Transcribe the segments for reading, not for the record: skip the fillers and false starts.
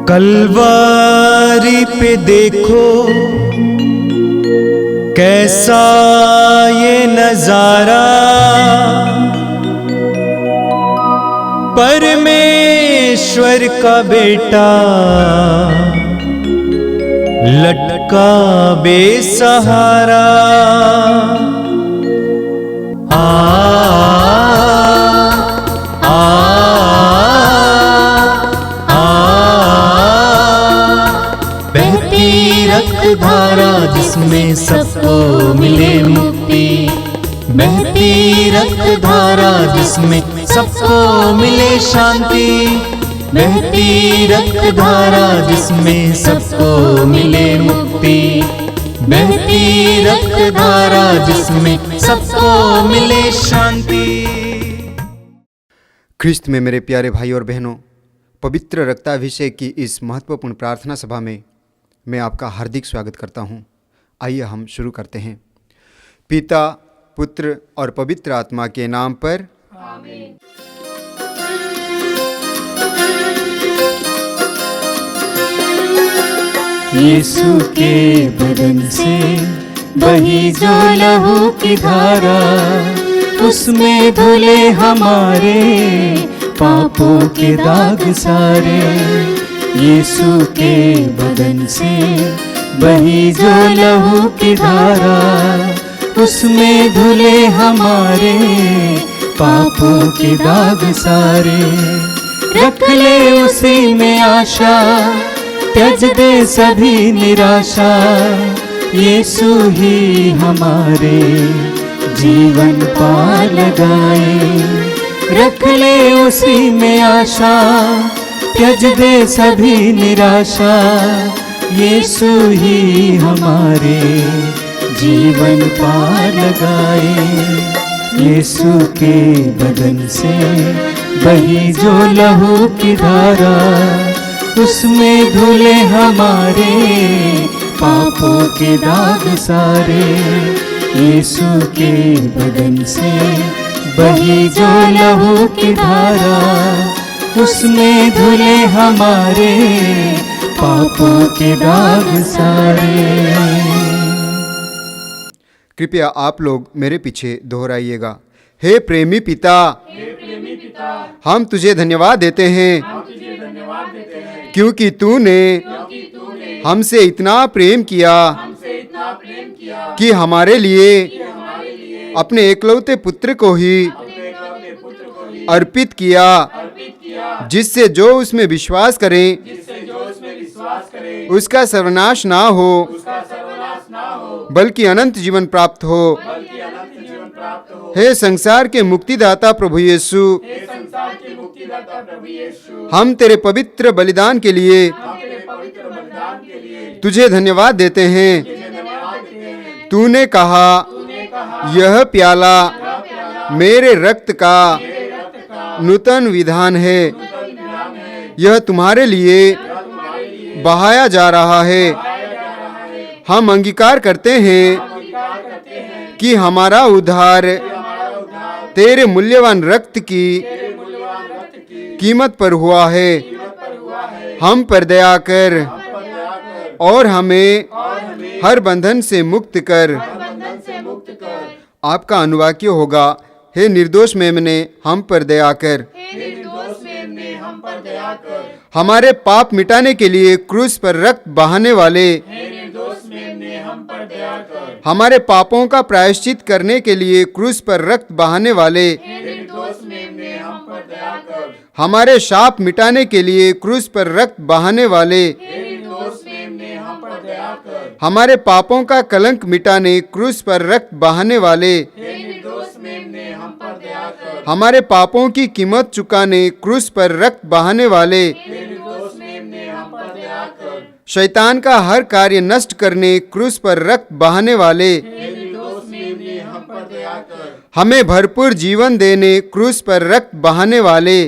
कलवारी पे देखो कैसा ये नजारा, परमेश्वर का बेटा लटका बेसहारा। धारा जिसमें सबको मिले मुक्ति, बहती रक्त धारा जिसमें सबको मिले शांति, बहती रक्त धारा जिसमें सबको मिले मुक्ति, बहती रक्त धारा जिसमें सबको मिले शांति। ख्रिस्त में मेरे प्यारे भाई और बहनों, पवित्र रक्ताभिषेक की इस महत्वपूर्ण प्रार्थना सभा में मैं आपका हार्दिक स्वागत करता हूं। आइए हम शुरू करते हैं। पिता, पुत्र और पवित्र आत्मा के नाम पर आमीन। यीशु के बदन से बही जो लहू की धारा, उसमें धुले हमारे पापों के दाग सारे। यीशु के बदन से बही जो लहू की धारा, उसमें धुले हमारे पापों के दाग सारे। रख ले उसी में आशा, त्यज दे सभी निराशा, यीशु ही हमारे जीवन पार लगाए। रख ले उसी में आशा, त्यज दे सभी निराशा, यीशु ही हमारे जीवन पार लगाए। यीशु के बदन से बही जो लहू की धारा, उसमें धुले हमारे पापों के दाग सारे। यीशु के बदन से बही जो लहू की धारा, उसमें धुले हमारे पापों के दाग सारे। कृपया आप लोग मेरे पीछे दोहराइएगा। हे प्रेमी पिता, हम तुझे धन्यवाद देते हैं क्योंकि तूने हमसे इतना प्रेम किया कि हमारे लिए अपने एकलौते पुत्र को ही अर्पित किया, जिससे जो उसमें विश्वास करें उसका सर्वनाश ना हो, बल्कि अनंत जीवन प्राप्त हो। हे संसार के मुक्तिदाता प्रभु यीशु, हम तेरे पवित्र बलिदान के लिए तुझे धन्यवाद देते हैं। तूने कहा, यह प्याला मेरे रक्त का नूतन विधान है, यह तुम्हारे लिए बहाया जा रहा है। हम अंगीकार करते हैं कि हमारा उद्धार तेरे मूल्यवान रक्त की कीमत पर हुआ है। हम पर दया कर और हमें हर बंधन से मुक्त कर। आपका अनुवाक्य होगा, हे निर्दोष मेमने हम पर दया कर। हमारे पाप मिटाने के लिए क्रूस पर रक्त बहाने वाले, हमारे पापों का प्रायश्चित करने के लिए क्रूस पर रक्त बहाने वाले, हमारे शाप मिटाने के लिए क्रूस पर रक्त बहाने वाले, हमारे पापों का कलंक मिटाने क्रूस पर रक्त बहाने वाले, हमारे पापों की कीमत चुकाने क्रूस पर रक्त बहाने वाले, शैतान का हर कार्य नष्ट करने क्रूस पर रक्त बहाने वाले, हमें भरपूर जीवन देने क्रूस पर रक्त बहाने वाले,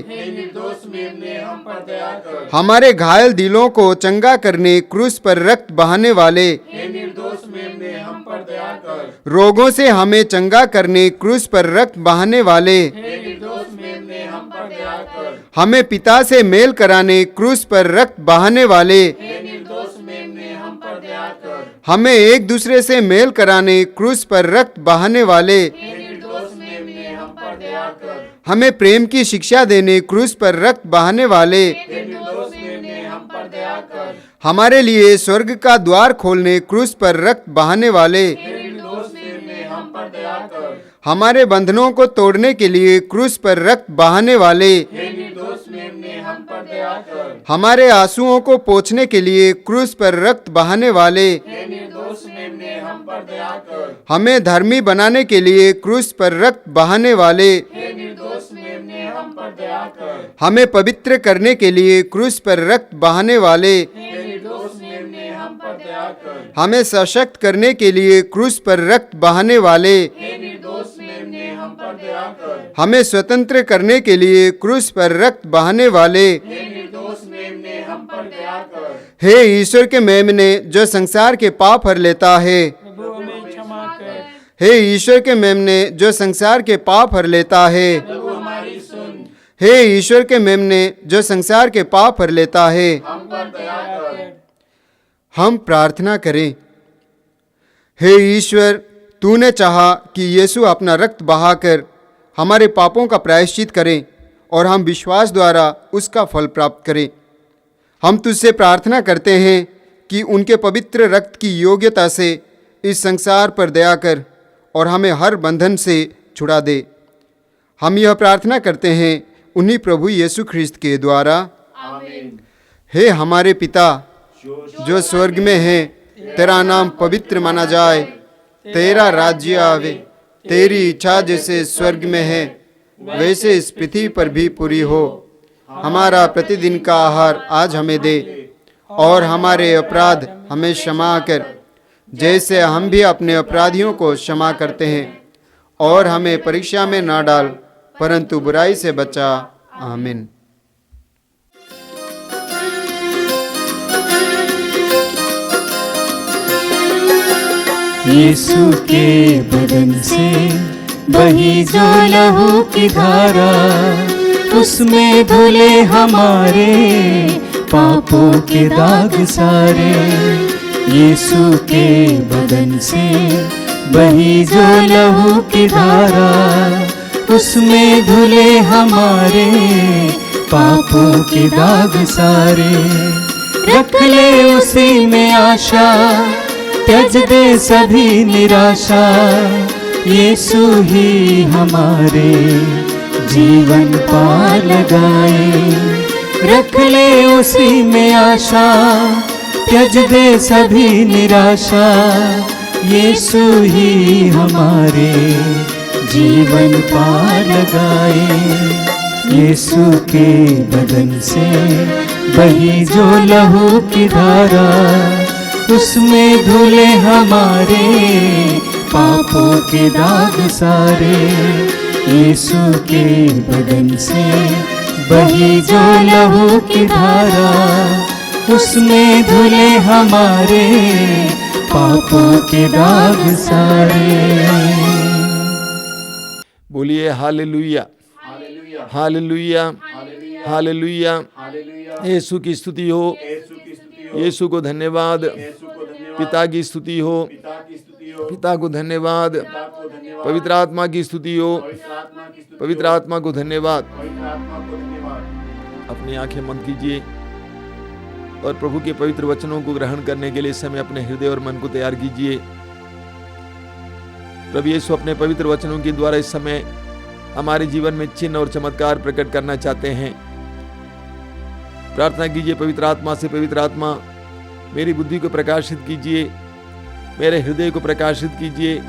हमारे घायल दिलों को चंगा करने क्रूस पर रक्त बहाने वाले, रोगों से हमें चंगा करने क्रूस पर रक्त बहाने वाले, हमें पिता से मेल कराने क्रूस पर रक्त बहाने वाले, हमें एक दूसरे से मेल कराने क्रूस पर रक्त बहाने वाले, हमें प्रेम की शिक्षा देने क्रूस पर रक्त बहाने वाले, हमारे लिए स्वर्ग का द्वार खोलने क्रूस पर रक्त बहाने वाले, हमारे बंधनों को तोड़ने के लिए क्रूस पर रक्त बहाने वाले, हमारे आंसुओं को पोंछने के लिए क्रूस पर रक्त बहाने वाले, हमें धर्मी बनाने के लिए क्रूस पर रक्त बहाने वाले, हमें पवित्र करने के लिए क्रूस पर रक्त बहाने वाले, हमें सशक्त करने के लिए क्रूस पर रक्त बहाने वाले, हमें स्वतंत्र करने के लिए क्रूस पर रक्त बहाने वाले, हे ईश्वर के मेमने जो संसार के पाप हर लेता है, हे ईश्वर के मेमने जो संसार के पाप हर लेता है, हे ईश्वर के मेमने जो संसार के पाप हर लेता है। हम प्रार्थना करें। हे ईश्वर, तूने चाहा कि यीशु अपना रक्त बहाकर हमारे पापों का प्रायश्चित करें और हम विश्वास द्वारा उसका फल प्राप्त करें। हम तुझसे प्रार्थना करते हैं कि उनके पवित्र रक्त की योग्यता से इस संसार पर दया कर और हमें हर बंधन से छुड़ा दे। हम यह प्रार्थना करते हैं उन्हीं प्रभु यीशु ख्रिस्त के द्वारा। आमीन। हे हमारे पिता जो स्वर्ग में है, तेरा नाम पवित्र माना जाए, तेरा राज्य आवे, तेरी इच्छा जैसे स्वर्ग में है वैसे इस पृथ्वी पर भी पूरी हो। हमारा प्रतिदिन का आहार आज हमें दे और हमारे अपराध हमें क्षमा कर जैसे हम भी अपने अपराधियों को क्षमा करते हैं, और हमें परीक्षा में ना डाल परंतु बुराई से बचा। आमीन। यीशु के बदन से बही जो लहू की धारा, उसमें धुले हमारे पापों के दाग सारे। यीशु के बदन से बही जो लहू की धारा, उसमें धुले हमारे पापों के दाग सारे। रख ले उसी में आशा, त्यज दे सभी निराशा, यीशु ही हमारे जीवन पार लगाए। रख ले उसी में आशा, त्यज दे सभी निराशा, यीशु ही हमारे जीवन पार लगाए। यीशु के बदन से बही जो लहू की धारा, उसमें धुले हमारे पापों के दाग सारे। यीशु के बदन से बही जो लहू की धारा, उसमें धुले हमारे पापों के दाग सारे। बोलिए हालेलुया, हालेलुया, हालेलुया। यीशु की स्तुति हो, यीशु को धन्यवाद। पिता की स्तुति हो, पिता को धन्यवाद। पवित्र आत्मा की स्तुति हो, पवित्र आत्मा को धन्यवाद। अपनी आंखें बंद कीजिए और प्रभु के पवित्र वचनों को ग्रहण करने के लिए इस समय अपने हृदय और मन को तैयार कीजिए। प्रभु यीशु अपने पवित्र वचनों के द्वारा इस समय हमारे जीवन में चिन्ह और चमत्कार प्रकट करना चाहते हैं। प्रार्थना कीजिए पवित्र आत्मा से, पवित्र आत्मा मेरी बुद्धि को प्रकाशित कीजिए, मेरे हृदय को प्रकाशित कीजिए।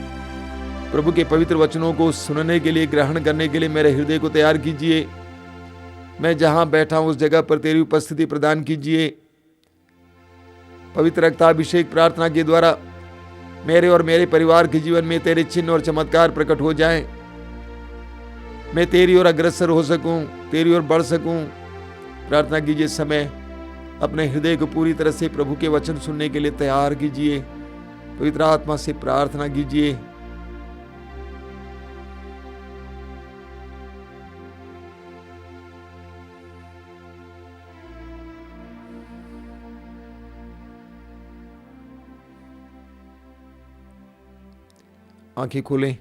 प्रभु के पवित्र वचनों को सुनने के लिए, ग्रहण करने के लिए मेरे हृदय को तैयार कीजिए। मैं जहां बैठा हूं उस जगह पर तेरी उपस्थिति प्रदान कीजिए। पवित्र रक्ताभिषेक प्रार्थना के द्वारा मेरे और मेरे परिवार के जीवन में तेरे चिन्ह और चमत्कार प्रकट हो जाएं। मैं तेरी ओर अग्रसर हो सकूं, तेरी ओर बढ़ सकूं। प्रार्थना कीजिए समय अपने हृदय को पूरी तरह से प्रभु के वचन सुनने के लिए तैयार कीजिए। पवित्र आत्मा से प्रार्थना कीजिए। आंखें खोलें।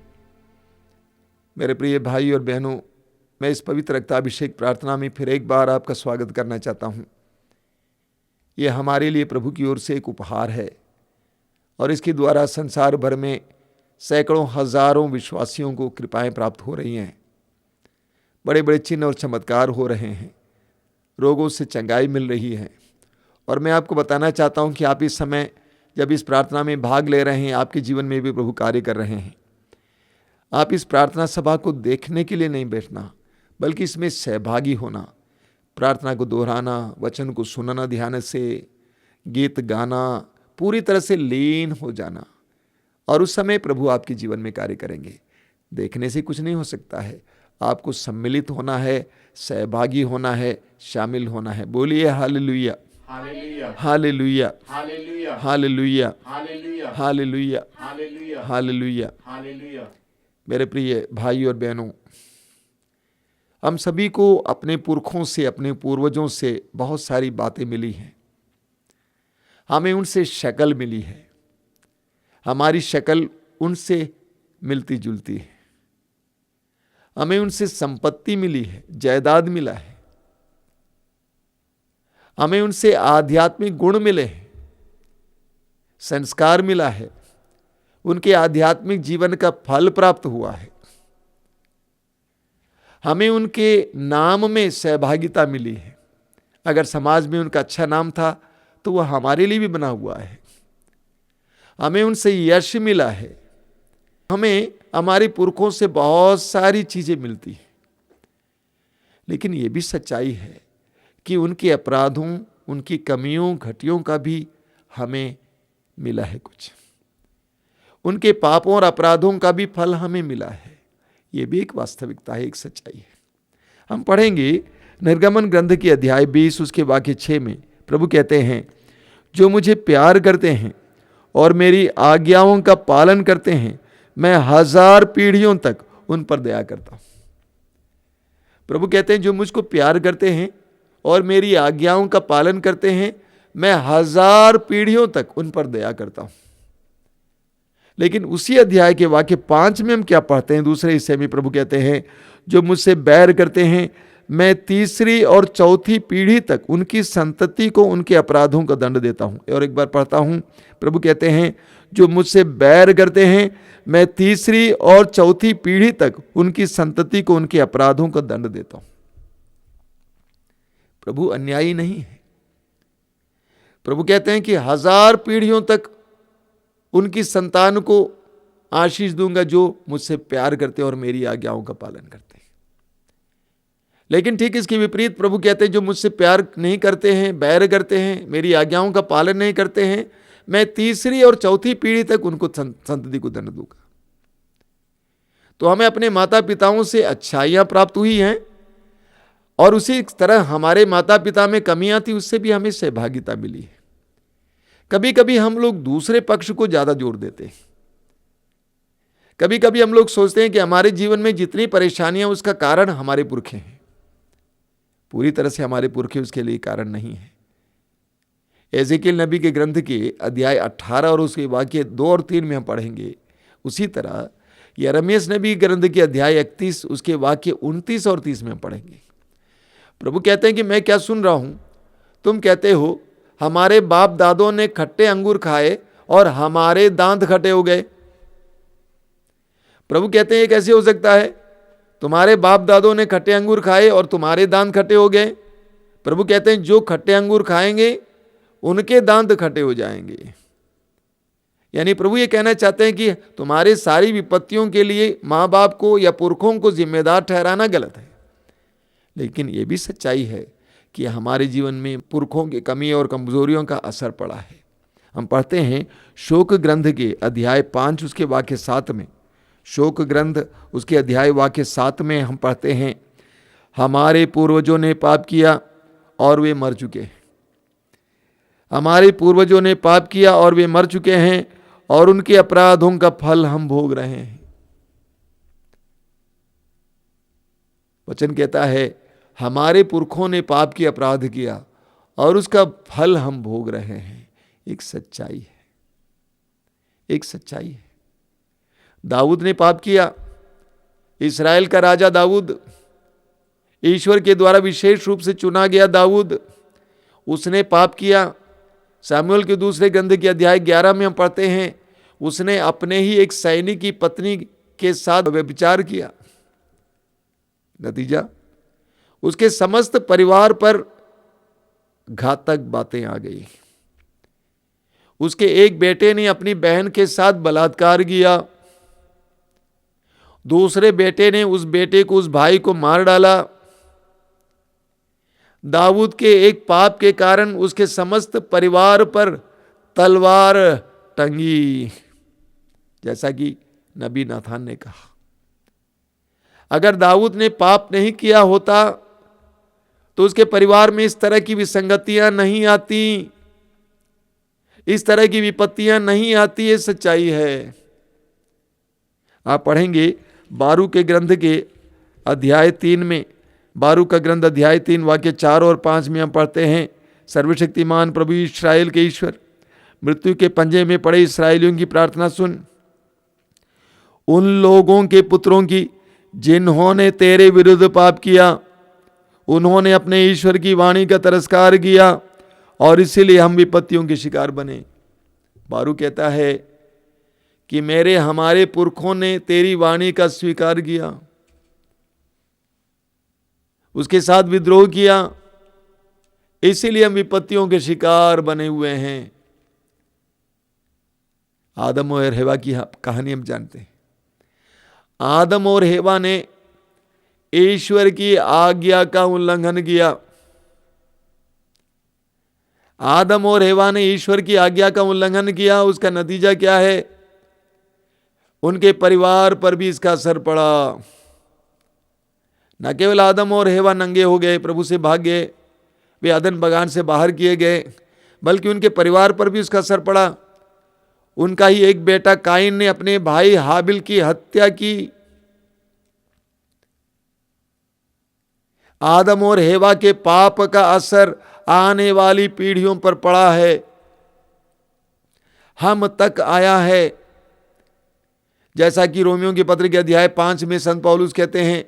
मेरे प्रिय भाई और बहनों, मैं इस पवित्र रक्ताभिषेक प्रार्थना में फिर एक बार आपका स्वागत करना चाहता हूँ। ये हमारे लिए प्रभु की ओर से एक उपहार है और इसके द्वारा संसार भर में सैकड़ों हजारों विश्वासियों को कृपाएं प्राप्त हो रही हैं। बड़े बड़े चिन्ह और चमत्कार हो रहे हैं, रोगों से चंगाई मिल रही है। और मैं आपको बताना चाहता हूं कि आप इस समय जब इस प्रार्थना में भाग ले रहे हैं, आपके जीवन में भी प्रभु कार्य कर रहे हैं। आप इस प्रार्थना सभा को देखने के लिए नहीं बैठना, बल्कि इसमें सहभागी होना, प्रार्थना को दोहराना, वचन को सुनना, ध्यान से गीत गाना, पूरी तरह से लीन हो जाना। और उस समय प्रभु आपके जीवन में कार्य करेंगे। देखने से कुछ नहीं हो सकता है, आपको सम्मिलित होना है, सहभागी होना है, शामिल होना है। बोलिए hallelujah, hallelujah, hallelujah, hallelujah, hallelujah, hallelujah, hallelujah. मेरे प्रिय भाई और बहनों, हम सभी को अपने पुरखों से, अपने पूर्वजों से बहुत सारी बातें मिली हैं। हमें उनसे शक्ल मिली है, हमारी शक्ल उनसे मिलती जुलती है। हमें उनसे संपत्ति मिली है, जायदाद मिला है। हमें उनसे आध्यात्मिक गुण मिले हैं, संस्कार मिला है, उनके आध्यात्मिक जीवन का फल प्राप्त हुआ है। हमें उनके नाम में सहभागिता मिली है। अगर समाज में उनका अच्छा नाम था तो वह हमारे लिए भी बना हुआ है। हमें उनसे यश मिला है। हमें हमारे पुरखों से बहुत सारी चीजें मिलती हैं, लेकिन यह भी सच्चाई है कि उनके अपराधों, उनकी कमियों, घटियों का भी हमें मिला है कुछ। उनके पापों और अपराधों का भी फल हमें मिला है। यह भी एक वास्तविकता है, एक सच्चाई है। हम पढ़ेंगे निर्गमन ग्रंथ की अध्याय 20 उसके वाक्य 6 में प्रभु कहते हैं, जो मुझे प्यार करते हैं और मेरी आज्ञाओं का पालन करते हैं, मैं 1000 पीढ़ियों तक उन पर दया करता हूं। प्रभु कहते हैं, जो मुझको प्यार करते हैं और मेरी आज्ञाओं का पालन करते हैं, मैं 1000 पीढ़ियों तक उन पर दया करता हूं। लेकिन उसी अध्याय के वाक्य 5 में हम क्या पढ़ते हैं? दूसरे हिस्से में प्रभु कहते हैं, जो मुझसे बैर करते हैं, मैं 3री और 4थी पीढ़ी तक उनकी संतति को उनके अपराधों का दंड देता हूं। और एक बार पढ़ता हूं, प्रभु कहते हैं, जो मुझसे बैर करते हैं, मैं 3री और 4थी पीढ़ी तक उनकी संतति को उनके अपराधों का दंड देता हूं। प्रभु अन्यायी नहीं है। प्रभु कहते हैं कि 1000 पीढ़ियों तक उनकी संतान को आशीष दूंगा जो मुझसे प्यार करते और मेरी आज्ञाओं का पालन करते हैं। लेकिन ठीक इसके विपरीत प्रभु कहते हैं, जो मुझसे प्यार नहीं करते हैं, बैर करते हैं, मेरी आज्ञाओं का पालन नहीं करते हैं, मैं 3री और 4थी पीढ़ी तक उनको संतति को दंड दूंगा। तो हमें अपने माता पिताओं से अच्छाइयां प्राप्त हुई हैं और उसी तरह हमारे माता पिता में कमियां थी, उससे भी हमें सहभागिता मिली है। कभी कभी हम लोग दूसरे पक्ष को ज्यादा जोर देते हैं। कभी कभी हम लोग सोचते हैं कि हमारे जीवन में जितनी परेशानियां, उसका कारण हमारे पुरखे हैं। पूरी तरह से हमारे पुरखे उसके लिए कारण नहीं है। एजेकिएल नबी के ग्रंथ के अध्याय 18 और उसके वाक्य 2 और 3 में हम पढ़ेंगे। उसी तरह यिर्मयाह नबी के ग्रंथ के अध्याय 31 उसके वाक्य 29 और 30 में हम पढ़ेंगे। प्रभु कहते हैं कि मैं क्या सुन रहा हूं, तुम कहते हो हमारे बाप दादों ने खट्टे अंगूर खाए और हमारे दांत खट्टे हो गए। प्रभु कहते हैं, ये कैसे हो सकता है? तुम्हारे बाप दादों ने खट्टे अंगूर खाए और तुम्हारे दांत खट्टे हो गए। प्रभु कहते हैं, जो खट्टे अंगूर खाएंगे उनके दांत खट्टे हो जाएंगे। यानी प्रभु ये कहना चाहते हैं कि तुम्हारे सारी विपत्तियों के लिए माँ बाप को या पुरखों को जिम्मेदार ठहराना गलत है। लेकिन यह भी सच्चाई है कि हमारे जीवन में पुरखों की कमी और कमजोरियों का असर पड़ा है। हम पढ़ते हैं शोक ग्रंथ के अध्याय 5 उसके वाक्य 7 में, शोक ग्रंथ उसके अध्याय वाक्य 7 में हम पढ़ते हैं, हमारे पूर्वजों ने पाप किया और वे मर चुके हैं। हमारे पूर्वजों ने पाप किया और वे मर चुके हैं और उनके अपराधों का फल हम भोग रहे हैं। वचन कहता है, हमारे पुरखों ने पाप की अपराध किया और उसका फल हम भोग रहे हैं। एक सच्चाई है, एक सच्चाई है। दाऊद ने पाप किया। इस्राएल का राजा दाऊद, ईश्वर के द्वारा विशेष रूप से चुना गया दाऊद, उसने पाप किया। सामुएल के दूसरे ग्रंथ के अध्याय 11 में हम पढ़ते हैं, उसने अपने ही एक सैनिक की पत्नी के साथ व्यभिचार किया। नतीजा, उसके समस्त परिवार पर घातक बातें आ गई। उसके एक बेटे ने अपनी बहन के साथ बलात्कार किया, दूसरे बेटे ने उस बेटे को, उस भाई को मार डाला। दाऊद के एक पाप के कारण उसके समस्त परिवार पर तलवार टंगी, जैसा कि नबी नाथान ने कहा। अगर दाऊद ने पाप नहीं किया होता तो उसके परिवार में इस तरह की विसंगतियां नहीं आती, इस तरह की विपत्तियां नहीं आती। ये सच्चाई है। आप पढ़ेंगे बारूक के ग्रंथ के अध्याय 3 में, बारूक का ग्रंथ अध्याय 3 वाक्य 4 और 5 में हम पढ़ते हैं, सर्वशक्तिमान प्रभु इस्राएल के ईश्वर, मृत्यु के पंजे में पड़े इस्राएलियों की प्रार्थना सुन। उन लोगों के पुत्रों की जिन्होंने तेरे विरुद्ध पाप किया, उन्होंने अपने ईश्वर की वाणी का तिरस्कार किया और इसीलिए हम विपत्तियों के शिकार बने। बारूक कहता है कि हमारे पुरखों ने तेरी वाणी का स्वीकार किया, उसके साथ विद्रोह किया, इसीलिए हम विपत्तियों के शिकार बने हुए हैं। आदम और हेवा की कहानी हम जानते हैं। आदम और हेवा ने ईश्वर की आज्ञा का उल्लंघन किया। आदम और हेवा ने ईश्वर की आज्ञा का उल्लंघन किया, उसका नतीजा क्या है? उनके परिवार पर भी इसका असर पड़ा। न केवल आदम और हेवा नंगे हो गए, प्रभु से भाग गए, वे अदन बगान से बाहर किए गए, बल्कि उनके परिवार पर भी उसका असर पड़ा। उनका ही एक बेटा काइन ने अपने भाई हाबिल की हत्या की। आदम और हेवा के पाप का असर आने वाली पीढ़ियों पर पड़ा है, हम तक आया है। जैसा कि रोमियों के पत्र के अध्याय 5 में संत पौलुस कहते हैं,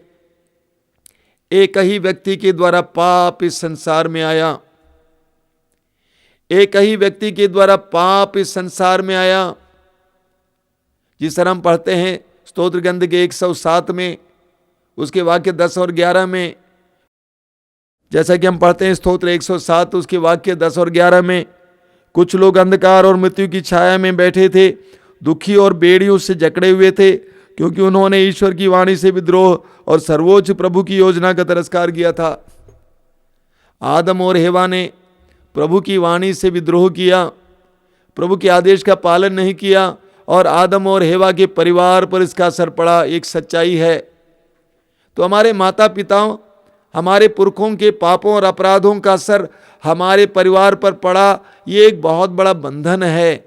एक ही व्यक्ति के द्वारा पाप इस संसार में आया, एक ही व्यक्ति के द्वारा पाप इस संसार में आया। जिस तरह हम पढ़ते हैं स्तोत्र ग्रंथ के 107 में, उसके वाक्य 10 और 11 में, जैसा कि हम पढ़ते हैं स्तोत्र 107 उसके वाक्य 10 और 11 में, कुछ लोग अंधकार और मृत्यु की छाया में बैठे थे, दुखी और बेड़ियों से जकड़े हुए थे, क्योंकि उन्होंने ईश्वर की वाणी से विद्रोह और सर्वोच्च प्रभु की योजना का तिरस्कार किया था। आदम और हेवा ने प्रभु की वाणी से विद्रोह किया, प्रभु के आदेश का पालन नहीं किया और आदम और हेवा के परिवार पर इसका असर पड़ा। एक सच्चाई है। तो हमारे माता पिताओं, हमारे पुरखों के पापों और अपराधों का असर हमारे परिवार पर पड़ा, ये एक बहुत बड़ा बंधन है।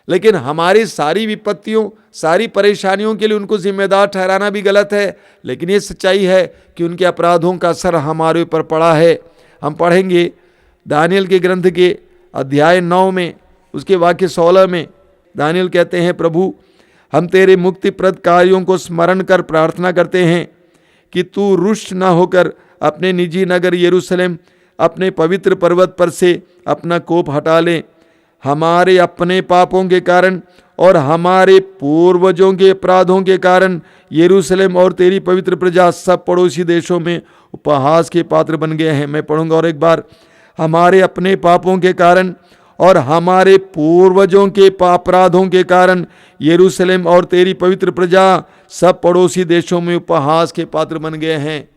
लेकिन हमारी सारी विपत्तियों, सारी परेशानियों के लिए उनको जिम्मेदार ठहराना भी गलत है। लेकिन ये सच्चाई है कि उनके अपराधों का असर हमारे ऊपर पड़ा है। हम पढ़ेंगे दानियल के ग्रंथ के अध्याय 9 में, उसके वाक्य 16 में दानियल कहते हैं, प्रभु हम तेरे मुक्तिप्रद कार्यों को स्मरण कर प्रार्थना करते हैं कि तू रुष्ट न होकर अपने निजी नगर यरूशलेम, अपने पवित्र पर्वत पर से अपना कोप हटा ले। हमारे अपने पापों के कारण और हमारे पूर्वजों के अपराधों के कारण यरूशलेम और तेरी पवित्र प्रजा सब पड़ोसी देशों में उपहास के पात्र बन गए हैं। मैं पढ़ूंगा और एक बार, हमारे अपने पापों के कारण और हमारे पूर्वजों के अपराधों के कारण यरूशलेम और तेरी पवित्र प्रजा सब पड़ोसी देशों में उपहास के पात्र बन गए हैं।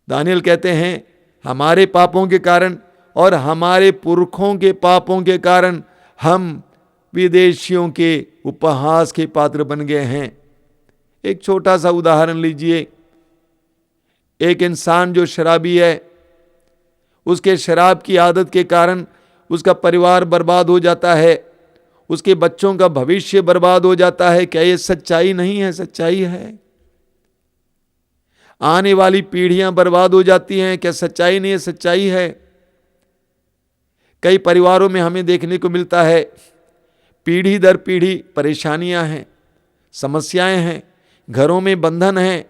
दानियल कहते हैं, हमारे पापों के कारण और हमारे पुरखों के पापों के कारण हम विदेशियों के उपहास के पात्र बन गए हैं। एक छोटा सा उदाहरण लीजिए। एक इंसान जो शराबी है, उसके शराब की आदत के कारण उसका परिवार बर्बाद हो जाता है, उसके बच्चों का भविष्य बर्बाद हो जाता है। क्या ये सच्चाई नहीं है? सच्चाई है। आने वाली पीढ़ियां बर्बाद हो जाती हैं। क्या सच्चाई नहीं है? सच्चाई है। कई परिवारों में हमें देखने को मिलता है, पीढ़ी दर पीढ़ी परेशानियां हैं, समस्याएं हैं, घरों में बंधन हैं,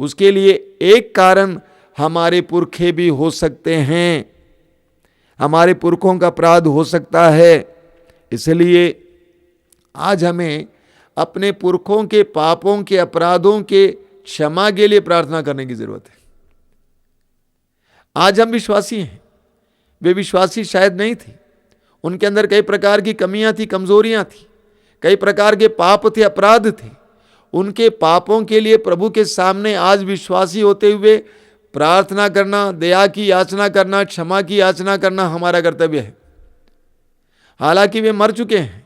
उसके लिए एक कारण हमारे पुरखे भी हो सकते हैं, हमारे पुरखों का अपराध हो सकता है। इसलिए आज हमें अपने पुरखों के पापों के अपराधों के क्षमा के लिए प्रार्थना करने की जरूरत है। आज हम विश्वासी हैं, वे विश्वासी शायद नहीं थे, उनके अंदर कई प्रकार की कमियां थी, कमजोरियां थी, कई प्रकार के पाप थे, अपराध थे। उनके पापों के लिए प्रभु के सामने आज विश्वासी होते हुए प्रार्थना करना, दया की याचना करना, क्षमा की याचना करना हमारा कर्तव्य है। हालांकि वे मर चुके हैं,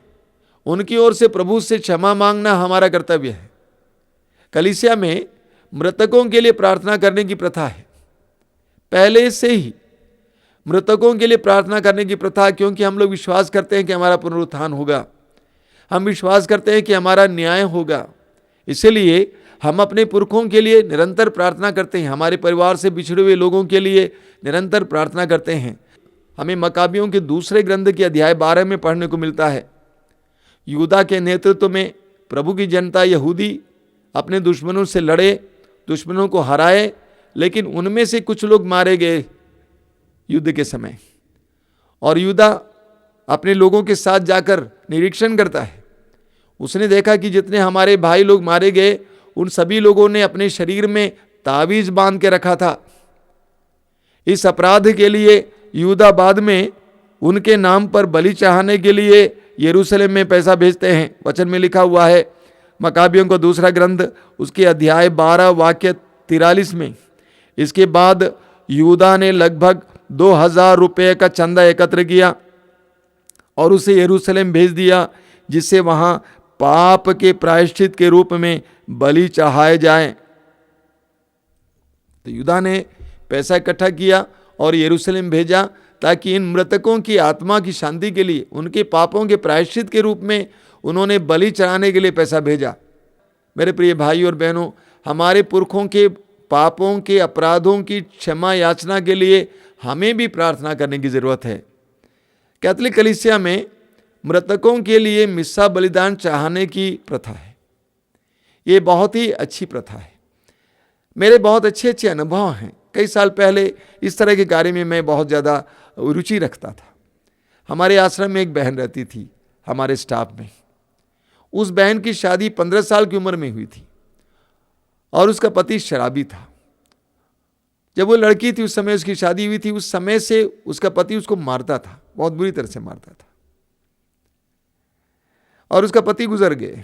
उनकी ओर से प्रभु से क्षमा मांगना हमारा कर्तव्य है। कलीसिया में मृतकों के लिए प्रार्थना करने की प्रथा है, पहले से ही मृतकों के लिए प्रार्थना करने की प्रथा, क्योंकि हम लोग विश्वास करते हैं कि हमारा पुनरुत्थान होगा, हम विश्वास करते हैं कि हमारा न्याय होगा। इसलिए हम अपने पुरखों के लिए निरंतर प्रार्थना करते हैं, हमारे परिवार से बिछड़े हुए लोगों के लिए निरंतर प्रार्थना करते हैं। हमें मकाबियों के दूसरे ग्रंथ के अध्याय 12 में पढ़ने को मिलता है, यूदा के नेतृत्व में प्रभु की जनता यहूदी अपने दुश्मनों से लड़े, दुश्मनों को हराए, लेकिन उनमें से कुछ लोग मारे गए युद्ध के समय। और यूदा अपने लोगों के साथ जाकर निरीक्षण करता है, उसने देखा कि जितने हमारे भाई लोग मारे गए उन सभी लोगों ने अपने शरीर में तावीज बांध के रखा था। इस अपराध के लिए यूदा बाद में उनके नाम पर बलि चढ़ाने के लिए यरूशलेम में पैसा भेजते हैं। वचन में लिखा हुआ है, मकाबियों का दूसरा ग्रंथ उसके अध्याय 12 वाक्य 43 में, इसके बाद यूदा ने लगभग 2000 रुपये का चंदा एकत्र किया और उसे यरूशलेम भेज दिया, जिससे वहां पाप के प्रायश्चित के रूप में बलि चढ़ाए जाए। तो यूदा ने पैसा इकट्ठा किया और यरूशलेम भेजा, ताकि इन मृतकों की आत्मा की शांति के लिए, उनके पापों के प्रायश्चित के रूप में उन्होंने बलि चढ़ाने के लिए पैसा भेजा। मेरे प्रिय भाई और बहनों, हमारे पुरखों के पापों के अपराधों की क्षमा याचना के लिए हमें भी प्रार्थना करने की जरूरत है। कैथोलिक कलीसिया में मृतकों के लिए मिस्सा बलिदान चढ़ाने की प्रथा है। ये बहुत ही अच्छी प्रथा है। मेरे बहुत अच्छे अनुभव हैं। कई साल पहले इस तरह के कार्य में मैं बहुत ज़्यादा रुचि रखता था। हमारे आश्रम में एक बहन रहती थी, हमारे स्टाफ में। उस बहन की शादी 15 साल की उम्र में हुई थी और उसका पति शराबी था। जब वो लड़की थी, उस समय उसकी शादी हुई थी, उस समय से उसका पति उसको मारता था, बहुत बुरी तरह से मारता था। और उसका पति गुजर गए।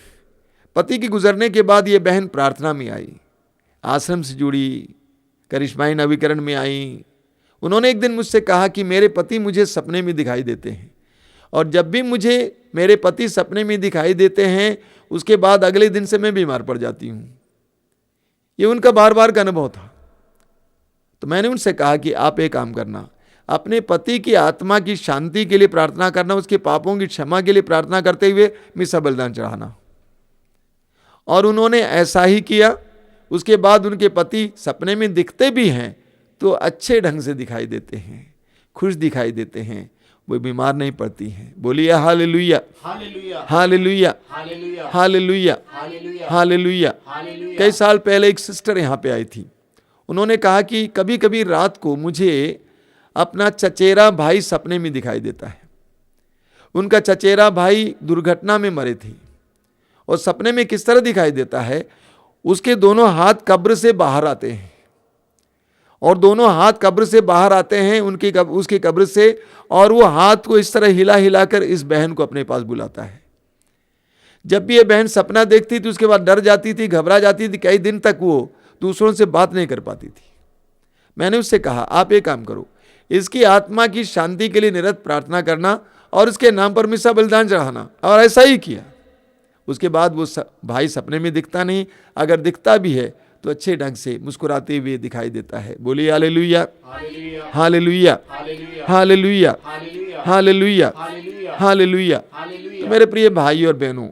पति के गुजरने के बाद ये बहन प्रार्थना में आई, आश्रम से जुड़ी, करिश्माई नवीकरण में आई। उन्होंने एक दिन मुझसे कहा कि मेरे पति मुझे सपने में दिखाई देते हैं, और जब भी मुझे मेरे पति सपने में दिखाई देते हैं, उसके बाद अगले दिन से मैं बीमार पड़ जाती हूँ। ये उनका बार बार का अनुभव था। तो मैंने उनसे कहा कि आप एक काम करना, अपने पति की आत्मा की शांति के लिए प्रार्थना करना, उसके पापों की क्षमा के लिए प्रार्थना करते हुए मिस्सा बलिदान चढ़ाना। और उन्होंने ऐसा ही किया। उसके बाद उनके पति सपने में दिखते भी हैं तो अच्छे ढंग से दिखाई देते हैं, खुश दिखाई देते हैं, वो बीमार नहीं पड़ती हैं। बोलिए hallelujah, hallelujah, hallelujah, hallelujah, hallelujah. कई साल पहले एक सिस्टर यहाँ पे आई थी। उन्होंने कहा कि कभी कभी रात को मुझे अपना चचेरा भाई सपने में दिखाई देता है। उनका चचेरा भाई दुर्घटना में मरे थे, और सपने में किस तरह दिखाई देता है, उसके दोनों हाथ कब्र से बाहर आते हैं, और दोनों हाथ कब्र से बाहर आते हैं उसकी कब्र से, और वो हाथ को इस तरह हिला हिलाकर इस बहन को अपने पास बुलाता है। जब भी ये बहन सपना देखती थी, उसके बाद डर जाती थी, घबरा जाती थी, कई दिन तक वो दूसरों से बात नहीं कर पाती थी। मैंने उससे कहा, आप एक काम करो, इसकी आत्मा की शांति के लिए निरंतर प्रार्थना करना और इसके नाम पर मिस्सा बलिदान चढ़ाना। और ऐसा ही किया। उसके बाद वो भाई सपने में दिखता नहीं, अगर दिखता भी है तो अच्छे ढंग से मुस्कुराते हुए दिखाई देता है। बोलिए hallelujah, hallelujah, hallelujah, hallelujah, hallelujah. तो मेरे प्रिय भाई और बहनों,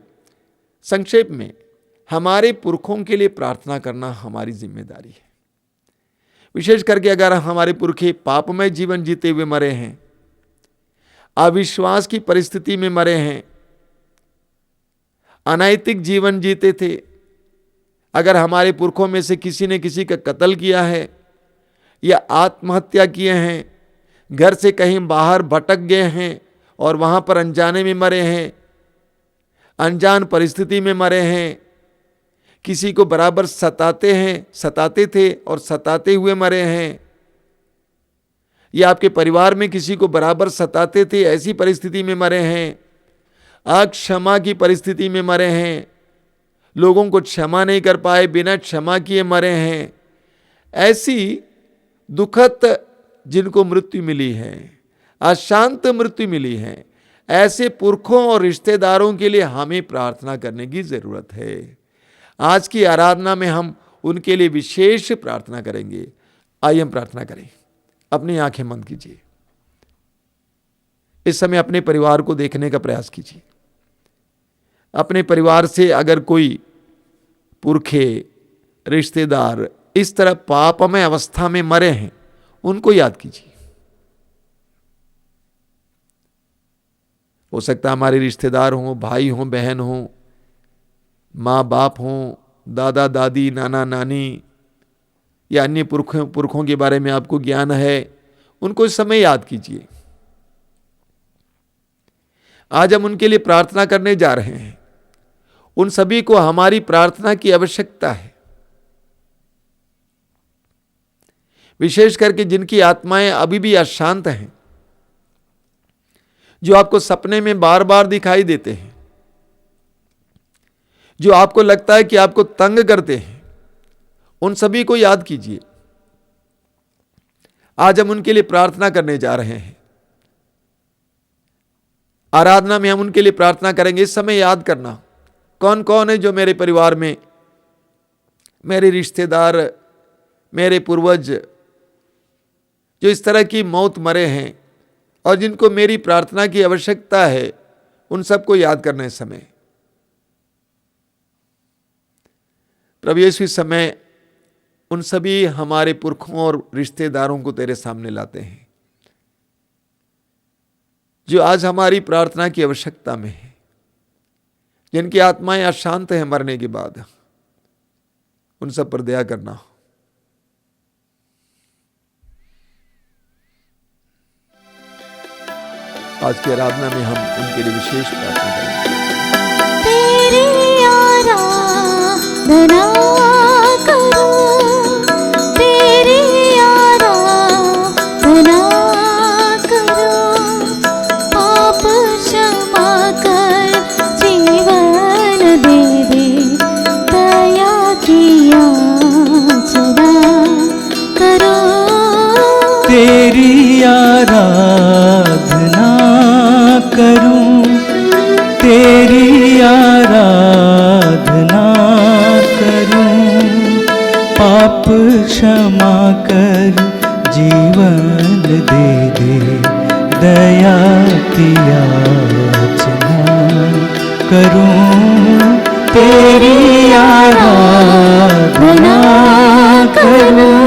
संक्षेप में हमारे पुरखों के लिए प्रार्थना करना हमारी जिम्मेदारी है। विशेष करके अगर हमारे पुरखे पापमय जीवन जीते हुए मरे हैं, अविश्वास की परिस्थिति में मरे हैं, अनैतिक जीवन जीते थे, अगर हमारे पुरखों में से किसी ने किसी का कत्ल किया है या आत्महत्या किए हैं, घर से कहीं बाहर भटक गए हैं और वहाँ पर अनजाने में मरे हैं, अनजान परिस्थिति में मरे हैं, किसी को बराबर सताते थे और सताते हुए मरे हैं, या आपके परिवार में किसी को बराबर सताते थे, ऐसी परिस्थिति में मरे हैं, अक्षमा की परिस्थिति में मरे हैं, लोगों को क्षमा नहीं कर पाए, बिना क्षमा किए मरे हैं, ऐसी दुखद जिनको मृत्यु मिली है, अशांत मृत्यु मिली है, ऐसे पुरखों और रिश्तेदारों के लिए हमें प्रार्थना करने की जरूरत है। आज की आराधना में हम उनके लिए विशेष प्रार्थना करेंगे। आइए हम प्रार्थना करें। अपनी आंखें बंद कीजिए। इस समय अपने परिवार को देखने का प्रयास कीजिए। अपने परिवार से अगर कोई पुरखे, रिश्तेदार इस तरह पापमय अवस्था में मरे हैं, उनको याद कीजिए। हो सकता है हमारे रिश्तेदार हों, भाई हों, बहन हों, माँ बाप हों, दादा दादी, नाना नानी या अन्य पुरखों के बारे में आपको ज्ञान है, उनको इस समय याद कीजिए। आज हम उनके लिए प्रार्थना करने जा रहे हैं। उन सभी को हमारी प्रार्थना की आवश्यकता है, विशेष करके जिनकी आत्माएं अभी भी अशांत हैं, जो आपको सपने में बार बार दिखाई देते हैं, जो आपको लगता है कि आपको तंग करते हैं, उन सभी को याद कीजिए। आज हम उनके लिए प्रार्थना करने जा रहे हैं। आराधना में हम उनके लिए प्रार्थना करेंगे। इस समय याद करना कौन कौन है जो मेरे परिवार में, मेरे रिश्तेदार, मेरे पूर्वज जो इस तरह की मौत मरे हैं और जिनको मेरी प्रार्थना की आवश्यकता है, उन सबको याद करना इस समय। प्रभु यीशु इस समय उन सभी हमारे पुरखों और रिश्तेदारों को तेरे सामने लाते हैं जो आज हमारी प्रार्थना की आवश्यकता में है, जिनकी आत्माएं अशांत हैं मरने के बाद। उन सब पर दया करना। आज की आराधना में हम उनके लिए विशेष प्रार्थना करेंगे। तेरी आराधना करूं, तेरी आराधना करूं, पाप क्षमा कर जीवन दे दे, दया की याचना करूं। तेरी आराधना करूं, तेरी आराधना करूं, पाप क्षमा कर जीवन दे दे, दया की याचना करूं। तेरी आराधना करूं।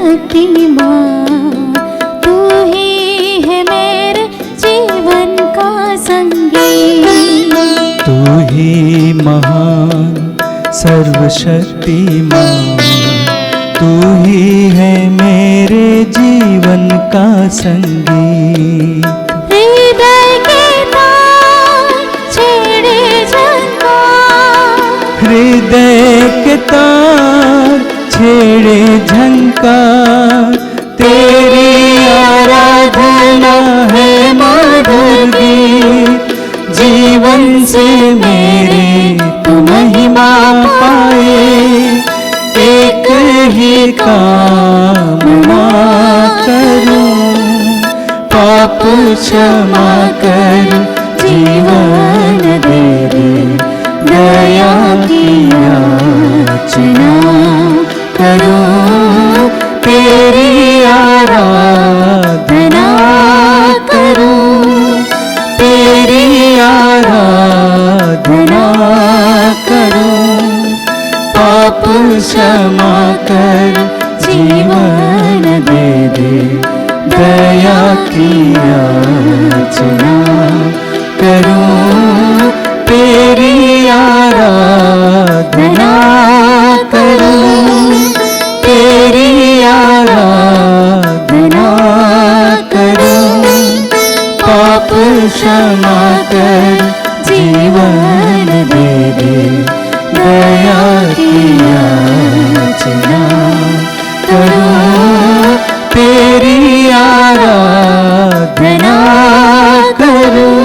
सर्वशक्तिमान तू ही है मेरे जीवन का संगी, तू ही महान सर्वशक्तिमान, तू ही है मेरे जीवन का संगी। हृदय के तार छेड़े झंकार, हृदय के तार छेड़े झंकार, तेरी आराधना है मधुर गीत, जीवन से मेरे तू महिमा पाए, एक ही कामना करूं, पाप क्षमा कर जीवन दे दे, दया की याचना की याचना करूं, तेरी आराधना करूं, तेरी आराधना करूं। पाप क्षमा कर जीवन दे दे, दया की याचना करूं, तेरी आराधना करूं।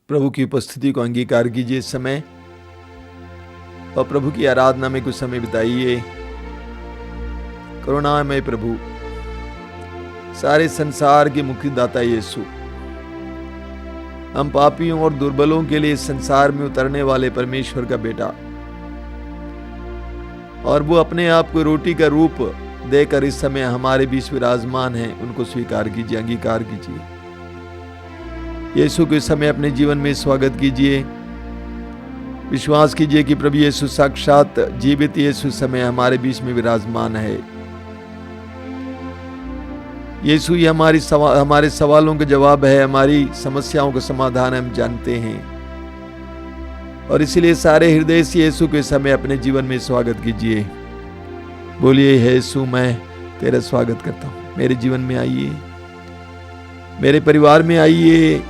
प्रभु की उपस्थिति को अंगीकार कीजिए इस समय और प्रभु की आराधना में कुछ समय बिताइए। करुणामय प्रभु, सारे संसार के मुक्तिदाता यीशु, हम पापियों और दुर्बलों के लिए संसार में उतरने वाले परमेश्वर का बेटा, और वो अपने आप को रोटी का रूप देकर इस समय हमारे बीच विराजमान हैं, उनको स्वीकार कीजिए, अंगीकार कीजिए। यीशु को इस समय अपने जीवन में स्वागत कीजिए। विश्वास कीजिए कि प्रभु यीशु साक्षात जीवित यीशु समय हमारे बीच में विराजमान है। यीशु ही हमारे सवालों का जवाब है, हमारी समस्याओं का समाधान हम जानते हैं, और इसीलिए सारे हृदय से यीशु के समय अपने जीवन में स्वागत कीजिए। बोलिए, यीशु मैं तेरा स्वागत करता हूँ, मेरे जीवन में आइए, मेरे परिवार में आइए,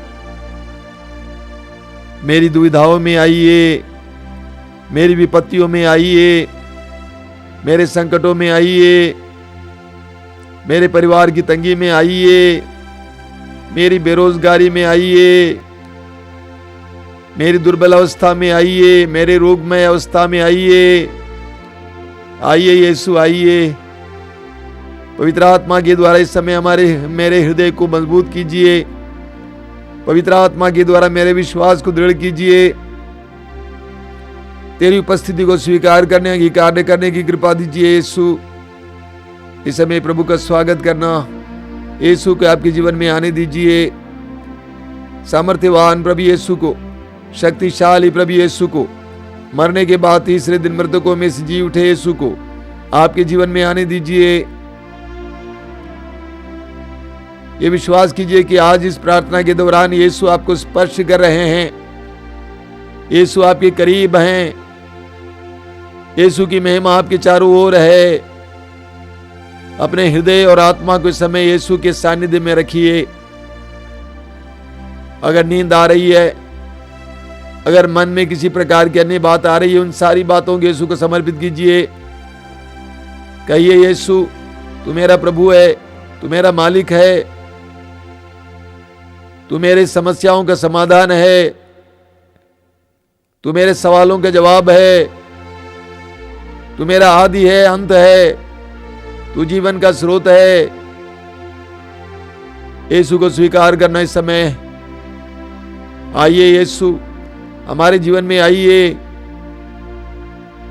मेरी दुविधाओं में आइए, मेरी विपत्तियों में आइए, मेरे संकटों में आइए, मेरे परिवार की तंगी में आइए, मेरी बेरोजगारी में आइए, मेरी दुर्बल अवस्था में आइए, मेरे रोगमय अवस्था में आइए। आइए यीशु, आइए। पवित्र आत्मा के द्वारा इस समय मेरे हृदय को मजबूत कीजिए। पवित्र आत्मा के द्वारा मेरे विश्वास को दृढ़ कीजिए। तेरी उपस्थिति को स्वीकार करने, अंगीकार करने की कृपा दीजिए यीशु। इस समय प्रभु का स्वागत करना, यीशु को आपके जीवन में आने दीजिए। सामर्थ्यवान प्रभु यीशु को, शक्तिशाली प्रभु यीशु को, मरने के बाद तीसरे दिन मृतकों में से जी उठे यीशु को आपके जीवन में आने दीजिए। ये विश्वास कीजिए कि आज इस प्रार्थना के दौरान यीशु आपको स्पर्श कर रहे हैं, यीशु आपके करीब हैं, यीशु की महिमा आपके चारों ओर है। अपने हृदय और आत्मा को इस समय यीशु के सानिध्य में रखिए। अगर नींद आ रही है, अगर मन में किसी प्रकार की अन्य बात आ रही है, उन सारी बातों को यीशु को समर्पित कीजिए। कहिए, यीशु तू मेरा प्रभु है, तू मेरा मालिक है, तू मेरे समस्याओं का समाधान है, तू मेरे सवालों का जवाब है, तू मेरा आदि है, अंत है, तू जीवन का स्रोत है। यीशु को स्वीकार करना इस समय। आइए यीशु, हमारे जीवन में आइए,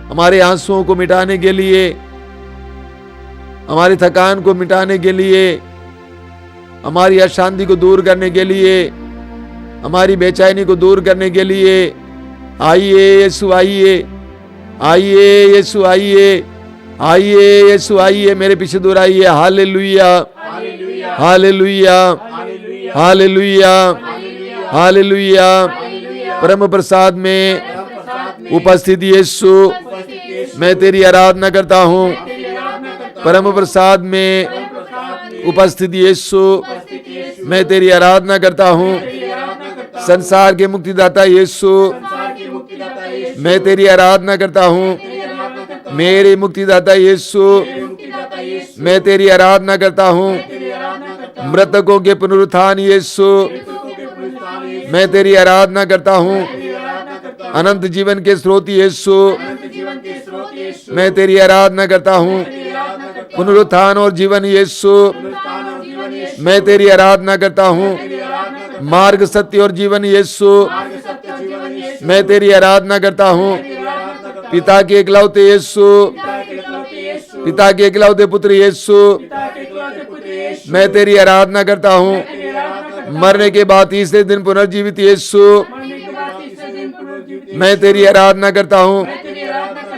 हमारे आंसुओं को मिटाने के लिए, हमारी थकान को मिटाने के लिए, हमारी अशांति को दूर करने के लिए, हमारी बेचैनी को दूर करने के लिए। आइए यीशु, आइए, आइए यीशु, आइए, आइए यीशु, आइए, मेरे पीछे दोहराइए। Hallelujah, hallelujah, hallelujah, hallelujah. परम प्रसाद में उपस्थित यीशु, मैं तेरी आराधना करता हूँ। परम प्रसाद में उपस्थित यीशु, मैं तेरी आराधना करता हूँ। संसार के मुक्तिदाता यीशु, मैं तेरी आराधना करता हूँ। मेरे मुक्तिदाता यीशु, मैं तेरी आराधना करता हूँ। मृतकों के पुनरुत्थान यीशु, मैं तेरी आराधना करता हूँ। अनंत जीवन के स्रोत यीशु, मैं तेरी आराधना करता हूँ। पुनरुत्थान और जीवन यीशु, मैं तेरी आराधना करता हूँ। मार्ग, सत्य और जीवन यीशु, मैं तेरी आराधना करता हूँ। पिता के इकलौते यीशु, पिता के इकलौते पुत्र यीशु, मैं तेरी आराधना करता हूँ। मरने के बाद तीसरे दिन पुनर्जीवित यीशु, मैं तेरी आराधना करता हूँ।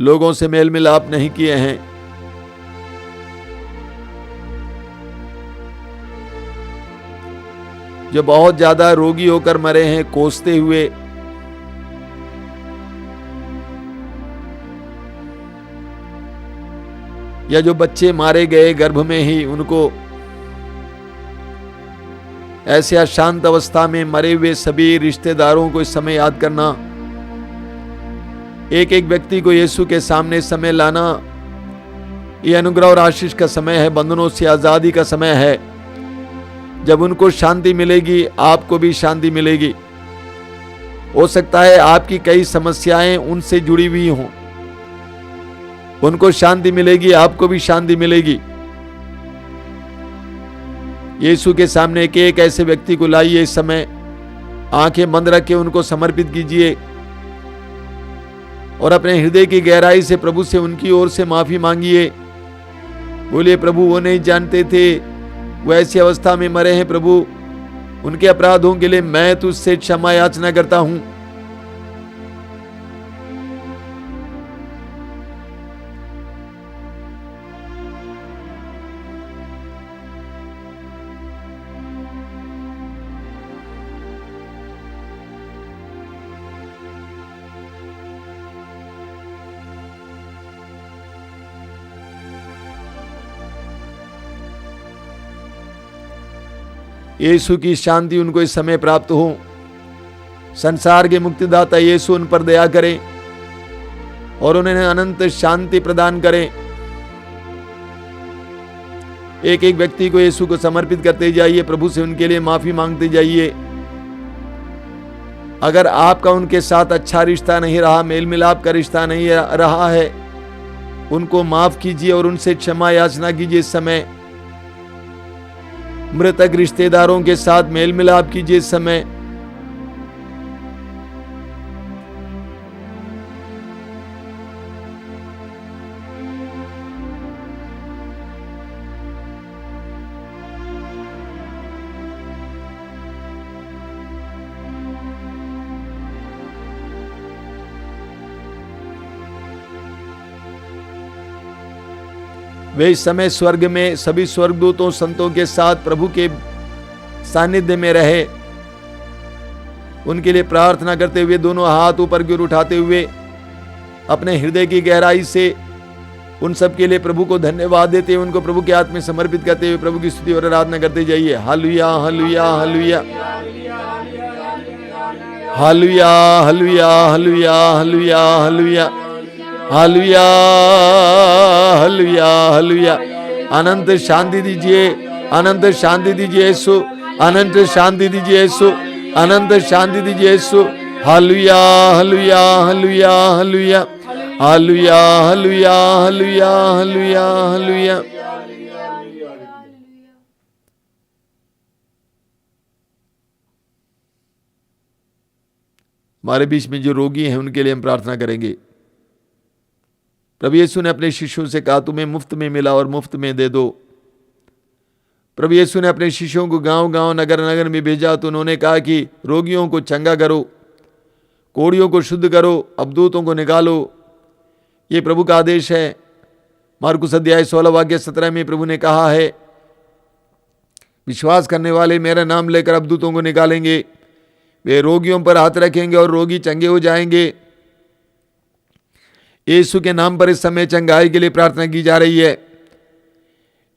लोगों से मेल मिलाप नहीं किए हैं, जो बहुत ज्यादा रोगी होकर मरे हैं कोसते हुए, या जो बच्चे मारे गए गर्भ में ही, उनको ऐसे अशांत अवस्था में मरे हुए सभी रिश्तेदारों को इस समय याद करना, एक एक व्यक्ति को यीशु के सामने समय लाना, यह अनुग्रह और आशीष का समय है, बंधनों से आजादी का समय है। जब उनको शांति मिलेगी, आपको भी शांति मिलेगी। हो सकता है आपकी कई समस्याएं उनसे जुड़ी हुई हों, उनको शांति मिलेगी, आपको भी शांति मिलेगी। यीशु के सामने एक एक ऐसे व्यक्ति को लाइए इस समय, आंखें बंद रख के उनको समर्पित कीजिए और अपने हृदय की गहराई से प्रभु से उनकी ओर से माफी मांगिए। बोलिए, प्रभु वो नहीं जानते थे, वो ऐसी अवस्था में मरे हैं, प्रभु उनके अपराधों के लिए मैं तुझसे क्षमा याचना करता हूं। यीशु की शांति उनको इस समय प्राप्त हो। संसार के मुक्तिदाता यीशु उन पर दया करें और उन्हें अनंत शांति प्रदान करें। एक एक व्यक्ति को यीशु को समर्पित करते जाइए, प्रभु से उनके लिए माफी मांगते जाइए। अगर आपका उनके साथ अच्छा रिश्ता नहीं रहा, मेल मिलाप का रिश्ता नहीं रहा है, उनको माफ कीजिए और उनसे क्षमा याचना कीजिए। इस समय मृतक रिश्तेदारों के साथ मेल मिलाप कीजिए। इस समय वे इस समय स्वर्ग में सभी स्वर्गदूतों संतों के साथ प्रभु के सानिध्य में रहे। उनके लिए प्रार्थना करते हुए, दोनों हाथ ऊपर की ओर उठाते हुए, अपने हृदय की गहराई से उन सब के लिए प्रभु को धन्यवाद देते हुए, उनको प्रभु के हाथ में समर्पित करते हुए प्रभु की स्तुति और आराधना करते जाइए। Hallelujah, hallelujah, hallelujah, hallelujah, hallelujah, hallelujah, hallelujah, hallelujah, hallelujah, hallelujah, hallelujah. अनंत शांति दीजिए, अनंत शांति दीजिए यीशु, अनंत शांति दीजिए यीशु, अनंत शांति दीजिए Yeshu. Hallelujah, hallelujah, hallelujah, hallelujah, hallelujah, hallelujah, hallelujah, hallelujah, hallelujah. हमारे बीच में जो रोगी हैं उनके लिए हम प्रार्थना करेंगे। प्रभु यीशु ने अपने शिष्यों से कहा, तुम्हें मुफ्त में मिला और मुफ्त में दे दो। प्रभु यीशु ने अपने शिष्यों को गांव-गांव, नगर-नगर में भेजा, तो उन्होंने कहा कि रोगियों को चंगा करो, कोढ़ियों को शुद्ध करो, अबदूतों को निकालो। ये प्रभु का आदेश है। मार्कुस अध्याय 16 वाक्य 17 में प्रभु ने कहा है, विश्वास करने वाले मेरा नाम लेकर अबदूतों को निकालेंगे, वे रोगियों पर हाथ रखेंगे और रोगी चंगे हो जाएंगे। यीशु के नाम पर इस समय चंगाई के लिए प्रार्थना की जा रही है।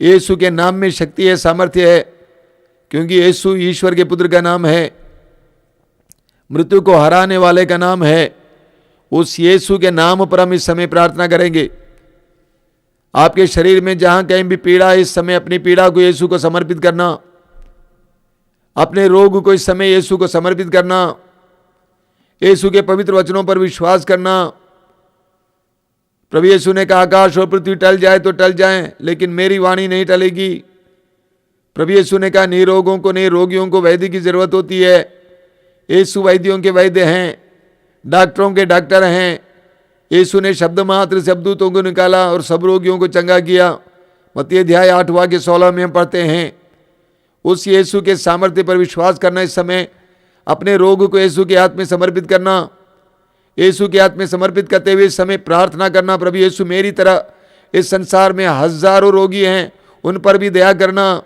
यीशु के नाम में शक्ति है, सामर्थ्य है, क्योंकि यीशु ईश्वर के पुत्र का नाम है, मृत्यु को हराने वाले का नाम है। उस यीशु के नाम पर हम इस समय प्रार्थना करेंगे। आपके शरीर में जहां कहीं भी पीड़ा है, इस समय अपनी पीड़ा को यीशु को समर्पित करना, अपने रोग को इस समय यीशु को समर्पित करना, यीशु के पवित्र वचनों पर विश्वास करना। प्रभु यीशु ने कहा, आकाश और पृथ्वी टल जाए तो टल जाएं, लेकिन मेरी वाणी नहीं टलेगी। प्रभु यीशु ने कहा, निरोगों को नहीं, रोगियों को वैद्य की जरूरत होती है। यीशु वैद्यों के वैद्य हैं, डॉक्टरों के डॉक्टर हैं। यीशु ने शब्द मात्र से अबदूतों को निकाला और सब रोगियों को चंगा किया। मत्ती अध्याय 8 वाक्य 16 में हम पढ़ते हैं। उस यीशु के सामर्थ्य पर विश्वास करना, इस समय अपने रोग को यीशु के हाथ में समर्पित करना। यीशु के हाथ में समर्पित करते हुए इस समय प्रार्थना करना, प्रभु यीशु मेरी तरह इस संसार में हजारों रोगी हैं, उन पर भी दया करना,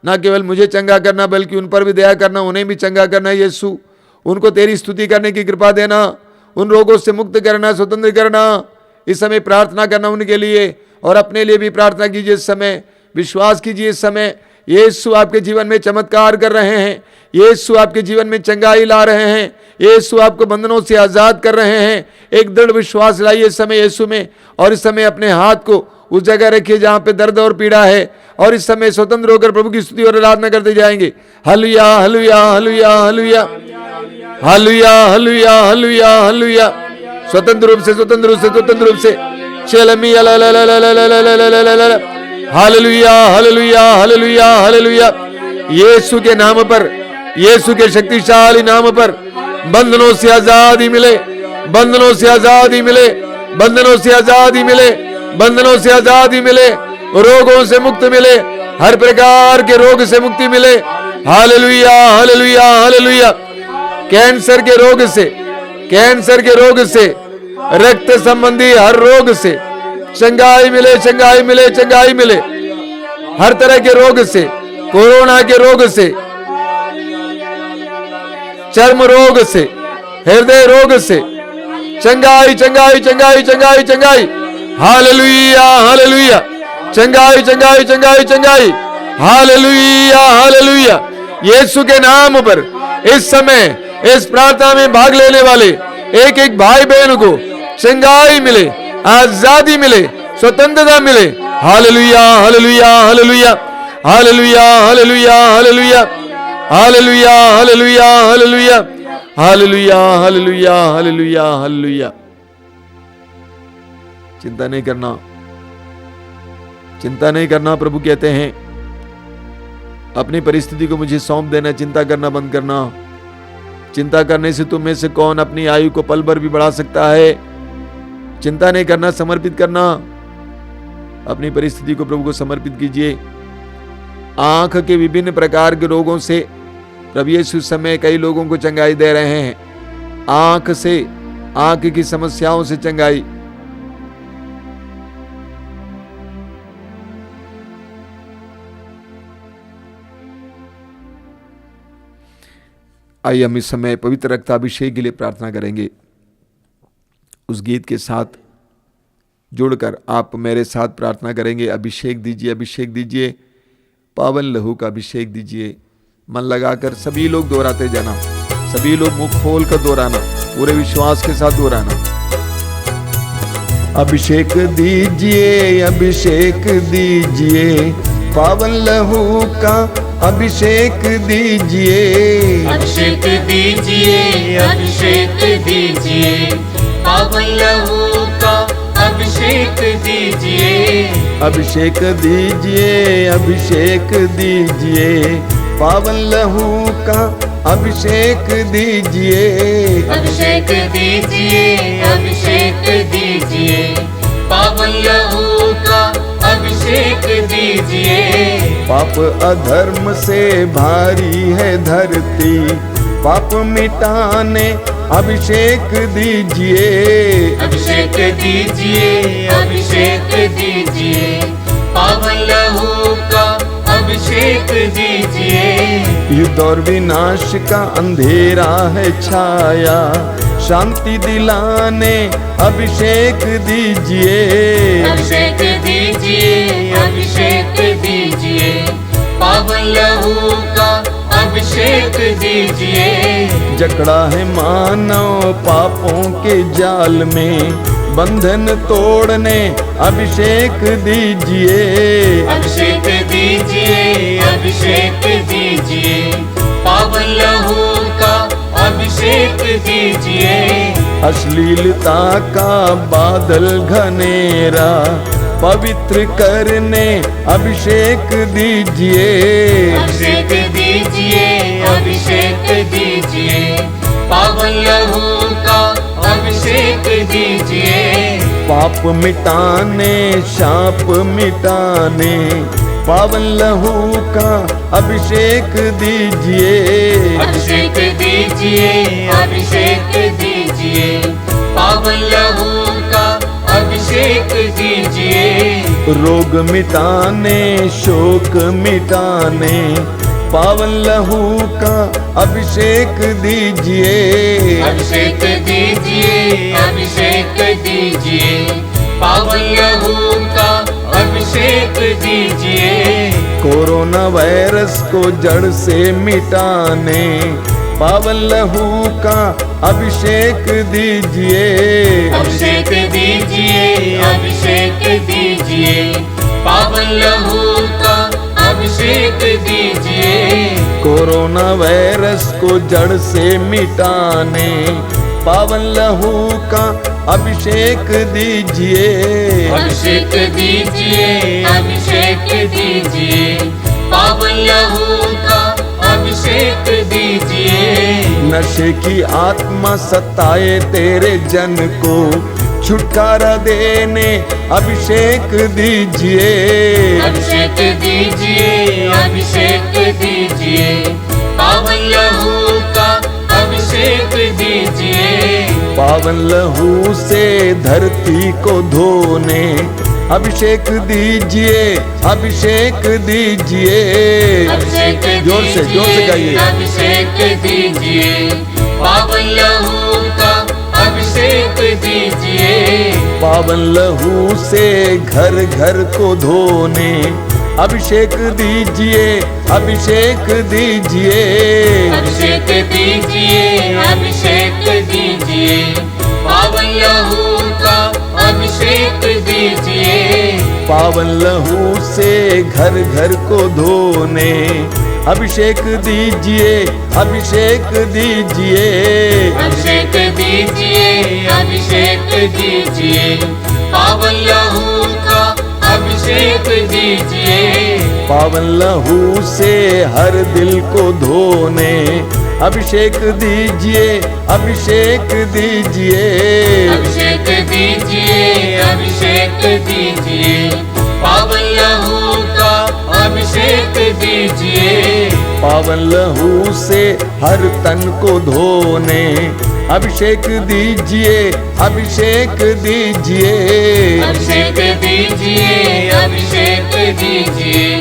ना केवल मुझे चंगा करना बल्कि उन पर भी दया करना, उन्हें भी चंगा करना। यीशु उनको तेरी स्तुति करने की कृपा देना, उन रोगों से मुक्त करना, स्वतंत्र करना। इस समय प्रार्थना करना उनके लिए और अपने लिए भी प्रार्थना कीजिए। इस समय विश्वास कीजिए, इस समय यीशु आपके जीवन में चमत्कार कर रहे हैं, यीशु आपके जीवन में चंगाई ला रहे हैं, यीशु आपको बंधनों से आजाद कर रहे हैं। एक दृढ़ विश्वास लाइए इस समय यीशु में, और इस समय अपने हाथ को उस जगह रखिए जहां पे दर्द और पीड़ा है, और इस समय स्वतंत्र होकर प्रभु की स्तुति और आराधना करते जाएंगे। Hallelujah hallelujah hallelujah hallelujah hallelujah hallelujah hallelujah hallelujah. स्वतंत्र रूप से, स्वतंत्र रूप से, स्वतंत्र रूप से चलमी हालेलुया हालेलुया हालेलुया हालेलुया। यीशु के नाम पर, यीशु के शक्तिशाली नाम पर बंधनों से आजादी मिले, बंधनों से आजादी मिले, बंधनों से आजादी मिले, बंधनों से आजादी मिले, रोगों से मुक्त मिले, हर प्रकार के रोग से मुक्ति मिले। Hallelujah hallelujah hallelujah. कैंसर के रोग से, कैंसर के रोग से, रक्त संबंधी हर रोग से चंगाई मिले, चंगाई मिले, चंगाई मिले, हर तरह के रोग से, कोरोना के रोग से, चर्म रोग से, हृदय रोग से चंगाई चंगाई चंगाई चंगाई चंगाई। Hallelujah hallelujah. चंगाई चंगाई चंगाई चंगाई। Hallelujah hallelujah. यीशु के नाम पर इस समय इस प्रार्थना में भाग लेने वाले एक एक भाई बहन को चंगाई मिले, आजादी मिले, स्वतंत्रता मिले। Hallelujah hallelujah hallelujah hallelujah hallelujah hallelujah hallelujah hallelujah hallelujah hallelujah hallelujah hallelujah hallelujah. चिंता नहीं करना, चिंता नहीं करना। प्रभु कहते हैं अपनी परिस्थिति को मुझे सौंप देना, चिंता करना बंद करना। चिंता करने से तुम में से कौन अपनी आयु को पल भर भी बढ़ा सकता है? चिंता नहीं करना, समर्पित करना। अपनी परिस्थिति को प्रभु को समर्पित कीजिए। आंख के विभिन्न प्रकार के रोगों से प्रभु यीशु इस समय कई लोगों को चंगाई दे रहे हैं। आंख से, आंख की समस्याओं से चंगाई। आइए हम इस समय पवित्र रक्ताभिषेक के लिए प्रार्थना करेंगे। उस गीत के साथ जुड़कर आप मेरे साथ प्रार्थना करेंगे। अभिषेक दीजिए, अभिषेक दीजिए, पावन लहू का अभिषेक दीजिए। मन लगाकर सभी लोग दोहराते जाना, सभी लोग मुख खोल कर दोहराना, पूरे विश्वास के साथ दोहराना। अभिषेक दीजिए, अभिषेक दीजिए, पावन लहू का अभिषेक दीजिए। अभिषेक दीजिए, अभिषेक दीजिए, पावन लहू का अभिषेक दीजिए। अभिषेक दीजिए, अभिषेक दीजिए, पावन लहू का अभिषेक दीजिए। अभिषेक दीजिए, अभिषेक दीजिए, पावन लहू का अभिषेक दीजिए। पाप अधर्म से भारी है धरती, पाप मिटाने अभिषेक दीजिए। अभिषेक दीजिए, अभिषेक दीजिए, पावन लहू का अभिषेक दीजिए। युद्ध और विनाश का अंधेरा है छाया, शांति दिलाने अभिषेक दीजिए। अभिषेक दीजिए, अभिषेक दीजिए, पावन लहू का अभिषेक दीजिए। जकड़ा है मानव पापों के जाल में, बंधन तोड़ने अभिषेक दीजिए। अभिषेक दीजिए, अभिषेक दीजिए, पावन लहू का अभिषेक दीजिए। अश्लीलता का बादल घनेरा पवित्र करने अभिषेक दीजिए। अभिषेक दीजिए, अभिषेक दीजिए, पावन लहू का अभिषेक दीजिए। पाप मिटाने, शाप मिटाने, पावन लहू का अभिषेक दीजिए। अभिषेक दीजिए, अभिषेक दीजिए, पावन लहू का अभिषेक दीजिए। रोग मिटाने शोक मिटाने पावन लहू का अभिषेक दीजिए। अभिषेक दीजिए, अभिषेक दीजिए, पावन लहू का अभिषेक दीजिए। कोरोना वायरस को जड़ से मिटाने पावन लहू का अभिषेक दीजिए। अभिषेक दीजिए, अभिषेक दीजिए, पावन लहू का अभिषेक दीजिए। कोरोना वायरस को जड़ से मिटाने पावन लहू का अभिषेक दीजिए। अभिषेक दीजिए, अभिषेक दीजिए, पावन लहू का अभिषेक दीजिए। नशे की आत्मा सताए तेरे जन को छुटकारा देने अभिषेक दीजिए। अभिषेक दीजिए, अभिषेक दीजिए, पावन लहू का अभिषेक दीजिए। पावन लहू से धरती को धोने अभिषेक दीजिए, अभिषेक दीजिए। अभिषेक जोर से गाइए। अभिषेक दीजिए, पावन लहू का अभिषेक दीजिए। पावन लहू से घर घर को धोने अभिषेक दीजिए, अभिषेक दीजिए। अभिषेक दीजिए, अभिषेक दीजिए, पावन लहू का अभिषेक दीजिए। पावन लहू से घर घर को धोने अभिषेक दीजिए, अभिषेक दीजिए। अभिषेक दीजिए, अभिषेक दीजिए, पावन लहू का अभिषेक दीजिए। पावन लहू से हर दिल को धोने अभिषेक दीजिए, अभिषेक दीजिए। अभिषेक दीजिए, अभिषेक दीजिए, पावन लहू का अभिषेक दीजिए। पावन लहू से हर तन को धोने अभिषेक दीजिए, अभिषेक दीजिए। अभिषेक दीजिए, अभिषेक दीजिए,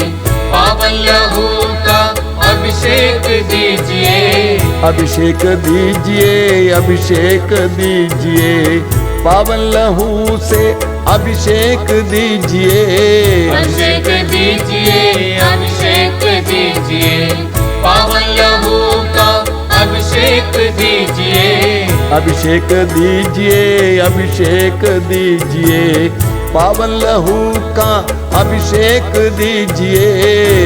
पावन लहू का अभिषेक दीजिए। अभिषेक दीजिए, अभिषेक दीजिए, पावन लहू से अभिषेक दीजिए। अभिषेक दीजिए, अभिषेक दीजिए, पावन लहू का अभिषेक दीजिए। अभिषेक दीजिए, अभिषेक दीजिए, पावन लहू का अभिषेक दीजिए।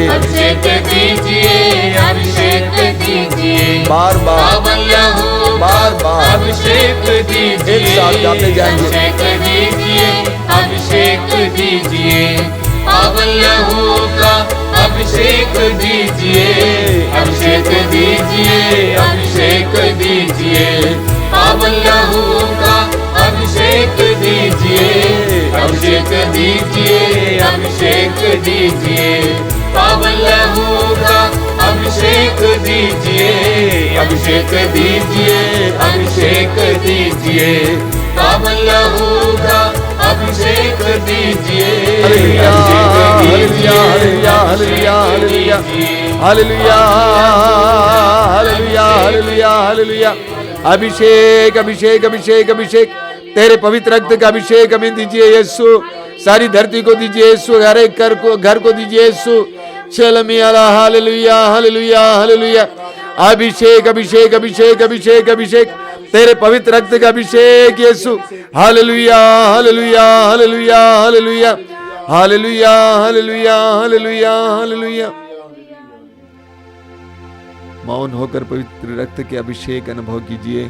अभिषेक दीजिए, अभिषेक दीजिए, बार बार पावन लहू बार बार अभिषेक दीजिए। एक साथ गाते जाएंगे। अभिषेक दीजिए, अभिषेक दीजिए, पावन लहू का अभिषेक दीजिए। अभिषेक दीजिए, अभिषेक दीजिए, पावन लहू का अभिषेक दीजिए। अभिषेक दीजिए, अभिषेक दीजिए, पावन लहू का अभिषेक दीजिए। अभिषेक दीजिए, अभिषेक दीजिए, पावन लहू का अभिषेक दीजिए। Hallelujah, hallelujah, hallelujah, hallelujah, hallelujah, hallelujah, hallelujah, hallelujah. अभिषेक, अभिषेक, अभिषेक, अभिषेक, तेरे पवित्र रक्त का अभिषेक हमें दीजिए यीशु। सारी धरती को दीजिए यीशु, हर एक घर को दीजिए यीशु। चल मियाला, हालेलुया, हालेलुया, हालेलुया। अभिषेक, अभिषेक, अभिषेक, अभिषेक, अभिषेक, तेरे पवित्र रक्त का अभिषेक Yeshu. Hallelujah, hallelujah, hallelujah, hallelujah, hallelujah, hallelujah, hallelujah, hallelujah. मौन होकर पवित्र रक्त के अभिषेक अनुभव कीजिए।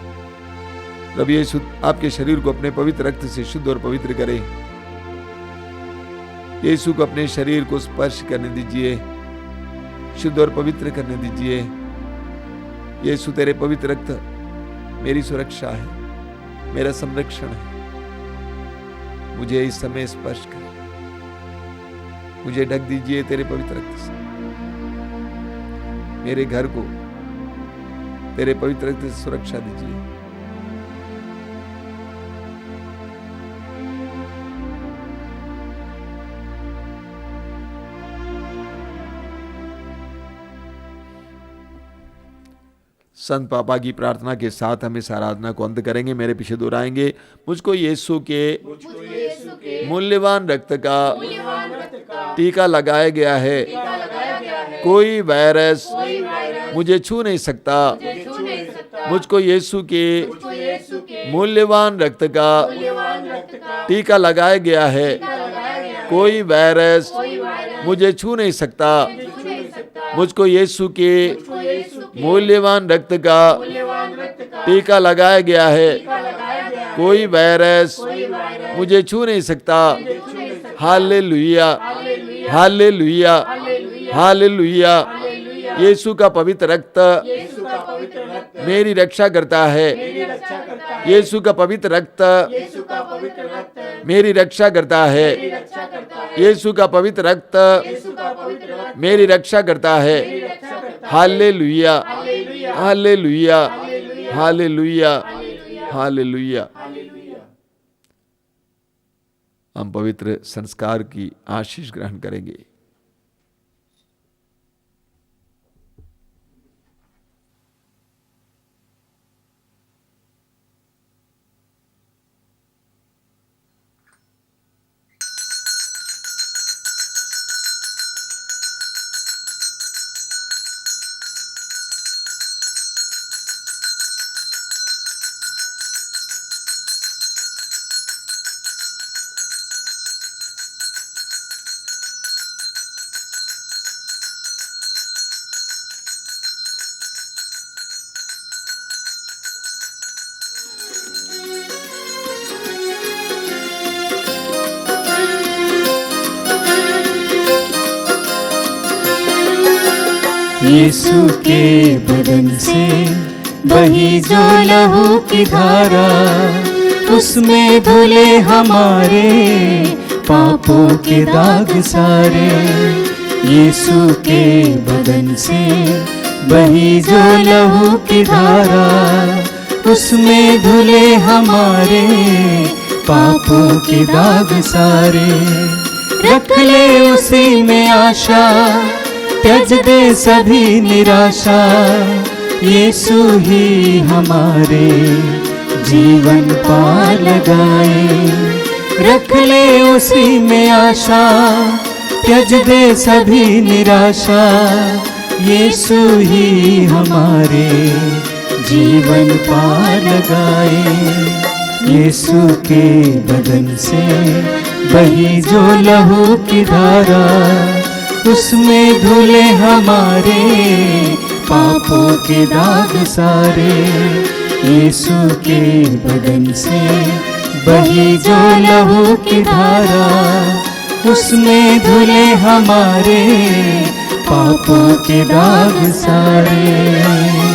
प्रभु यीशु आपके शरीर को अपने पवित्र रक्त से शुद्ध और पवित्र करे। यीशु को अपने शरीर को स्पर्श करने दीजिए, शुद्ध और पवित्र करने दीजिए। यीशु तेरे पवित्र रक्त मेरी सुरक्षा है, मेरा संरक्षण है। मुझे इस समय स्पर्श कर, मुझे ढक दीजिए तेरे पवित्र रक्त से। मेरे घर को तेरे पवित्र रक्त से सुरक्षा दीजिए। संत पापा की प्रार्थना के साथ हम इस आराधना को अंत करेंगे। मेरे पीछे दोहराएंगे, मुझको यीशु के मूल्यवान रक्त का टीका लगाया गया है, कोई वायरस मुझे छू नहीं सकता। मुझको यीशु के मूल्यवान रक्त का टीका लगाया गया है, कोई वायरस मुझे छू नहीं सकता। मुझको यीशु के मूल्यवान रक्त का टीका लगाया गया है, कोई वायरस मुझे छू नहीं सकता। Hallelujah, hallelujah, hallelujah. यीशु का पवित्र रक्त मेरी रक्षा करता है। यीशु का पवित्र रक्त मेरी रक्षा करता है। यीशु का पवित्र रक्त मेरी रक्षा करता है। Hallelujah, hallelujah, hallelujah, hallelujah. हम पवित्र संस्कार की आशीष ग्रहण करेंगे। यीशु के बदन से बही जो लहू की धारा, उसमें धुले हमारे पापों के दाग सारे। यीशु के बदन से बही जो लहू की धारा, उसमें धुले हमारे पापों के दाग सारे। रख ले उसी में आशा, त्यज दे सभी निराशा। यीशु ही हमारे जीवन पार लगाए। रख ले उसी में आशा, त्यज दे सभी निराशा। यीशु ही हमारे जीवन पार लगाए। यीशु के बदन से बही जो लहू की धारा, उसमें धुले हमारे पापों के दाग सारे। यीशु के बदन से बही जो लहू की धारा, उसमें धुले हमारे पापों के दाग सारे।